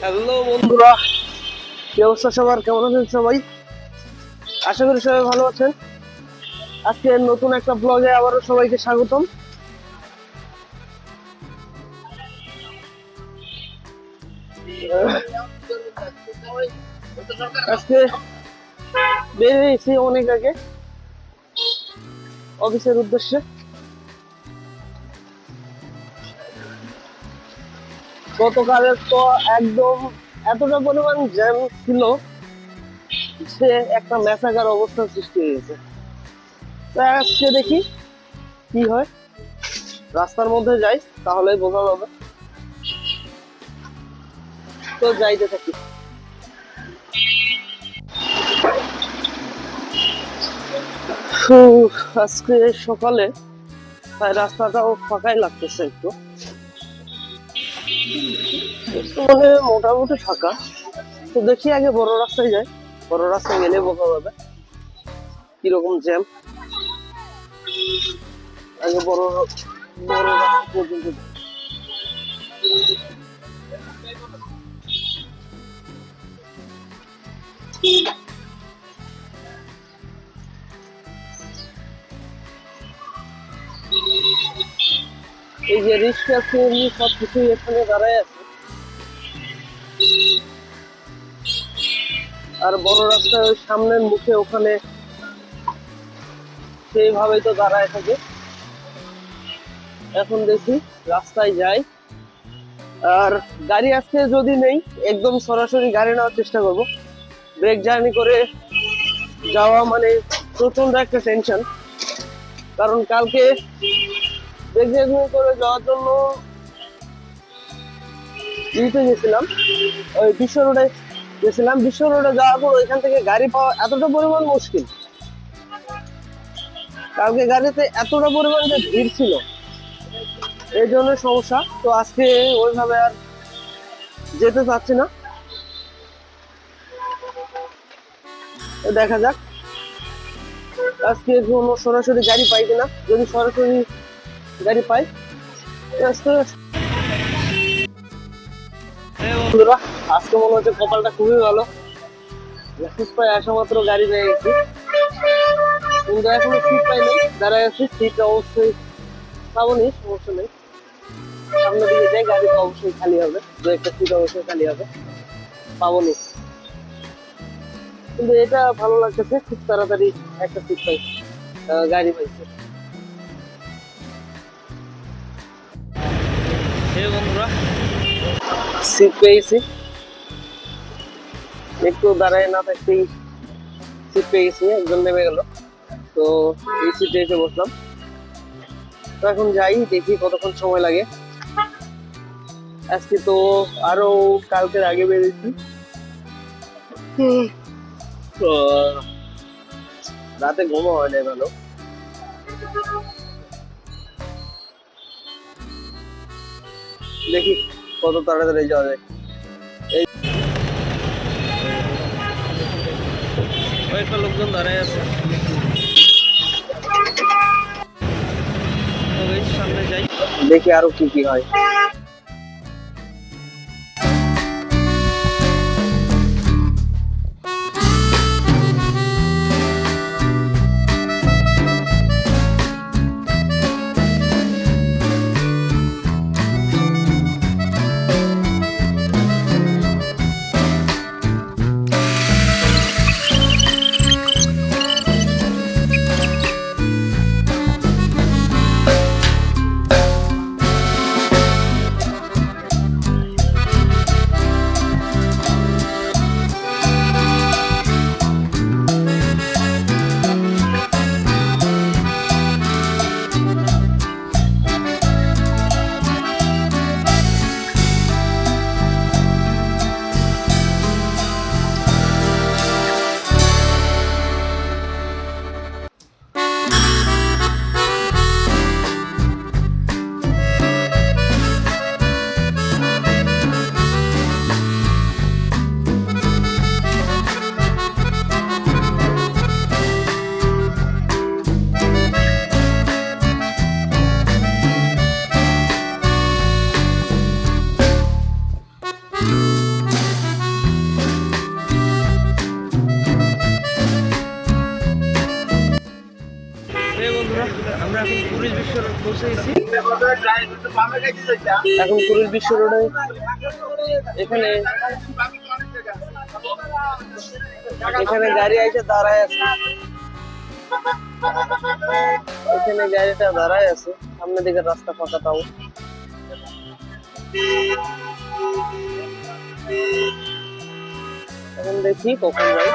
Hello বন্ধুরা, কি অবস্থা সবার? কেমন আছেন সবাই? আশা করি সবাই ভালো আছেন। আজকে নতুন একটা ব্লগে আবারও সবাইকে স্বাগতম। আজকে বের হয়েছি অনেক আগে অফিসের উদ্দেশ্যে। গতকালের তো একদম এতটা পরিমাণ জ্যাম ছিল যে একটা ম্যাসাকার অবস্থা সৃষ্টি হয়েছে। তাই আজকে দেখি কি হয়, রাস্তার মধ্যে যাই তাহলে বোঝা যাবে। তো যাইতে থাকি। আজকে সকালে রাস্তাটাও ফাঁকাই লাগতেছে একটু, মানে মোটামুটি ফাঁকা। তো দেখি আগে বড় রাস্তায় যাই, বড় রাস্তায় গেলে বোঝা যাবে কিরকম জ্যাম। আগে বড় বড় রাস্তা পর্যন্ত যাই। এই যে রিক্সা সিএনজি সবকিছুই এখানে দাঁড়ায় আছে, আর বড় রাস্তায় ওই সামনের মুখে ওখানে সেইভাবেই তো দাঁড়ায় থাকে। এখন দেখি রাস্তায় যাই, আর গাড়ি আজকে যদি নেই একদম সরাসরি গাড়ি নেওয়ার চেষ্টা করব। ব্রেক জার্নি করে যাওয়া মানে প্রচন্ড একটা টেনশন, কারণ কালকে ব্রেক জার্নি করে যাওয়ার জন্য ইতে গেছিলাম, ওই বিশ্ব রোডে গেছিলাম। বিশ্ব রোডে যাওয়ার পর ওইখান থেকে গাড়ি পাওয়া এতটা পরিমাণ মুশকিল। কালকে গাড়িতে এতটা পরিমাণ যে ভিড় ছিল, এই জন্য সমস্যা। তো আজকে ওইভাবে আর যেতে চাচ্ছি না। দেখা যাক আজকে কোনো সরাসরি গাড়ি পাই কিনা। যদি সরাসরি গাড়ি পাই, বন্ধুরা আজকে মনে হচ্ছে কপালটা খুবই ভালো, লাইসেন্স পাই আসা মাত্র গাড়ি পেয়ে গেছি। কিন্তু এখনো সিট পাইনি, দাঁড়ায় আছি। সিট অবশ্যই পাবনি, সমস্যা নেই। সামনের দিকে যাই, গাড়ি তো অবশ্যই খালি হবে, দু একটা সিট অবশ্যই খালি হবে, পাবনি। কিন্তু এটা ভালো লাগতেছে, খুব তাড়াতাড়ি একটা সিট পাইছি, গাড়ি পাইছে। বন্ধুরা সিট পেয়েছি, একটু দাঁড়ায় না থাকতেই সিট পেয়ে গেছি। একজন নেমে গেল, তো এই সিটে এসে বসলাম। তো এখন যাই, দেখি কতক্ষণ সময় লাগে। আজকে তো আরো কালকের আগে বেরিয়েছি, তো রাতে ঘুমও হয় না ভালো। দেখি কত তাড়াতাড়ি যাওয়া যায়। এই কয়েকটা লোকজন দাঁড়ায় আছে, সামনে যাই, দেখি আরো কি কি হয়। পৌঁছে গেছি। এখন কুড়িল বিশ্ব রোডে এখানে এখানে গাড়ি এসে দাঁড়ায় আছে। এখানে গাড়িটা দাঁড়ায় আছে, সামনের দিকে রাস্তা ফাঁকা তাও। এখন দেখি কখন যাই।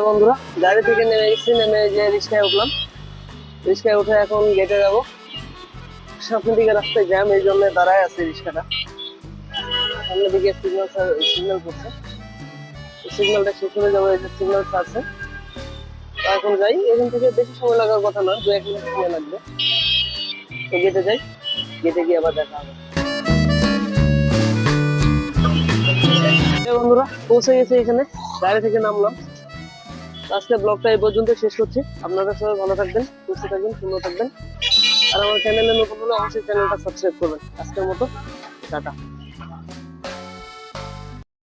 বন্ধুরা গাড়ি থেকে নেমে গেছি, নেমে যে রিক্সায় উঠলাম। রিক্সায় উঠে এখন গেটে যাবো। সামনের দিকে রাস্তায় জ্যাম, এই জন্য দাঁড়ায় আছে রিক্সাটা। সামনের দিকে সিগন্যাল করছে, সিগন্যালটা শেষ হয়ে যাবে, এই যে সিগন্যাল ছাড়ছে। তো এখন যাই, এখান থেকে বেশি সময় লাগার কথা না, 2-1 মিনিট সময় লাগবে। তো গেটে যাই, গেটে গিয়ে আবার দেখা হবে। বন্ধুরা পৌঁছে গেছে এখানে, গাড়ি থেকে নামলাম। আজকে ব্লগটা এই পর্যন্ত শেষ করছি। আপনারা সবাই ভালো থাকবেন, সুস্থ থাকবেন, সুন্দর থাকবেন। আর আমার চ্যানেলে নতুন হলে অবশ্যই চ্যানেলটা সাবস্ক্রাইব করবেন। আজকের মতো টাটা।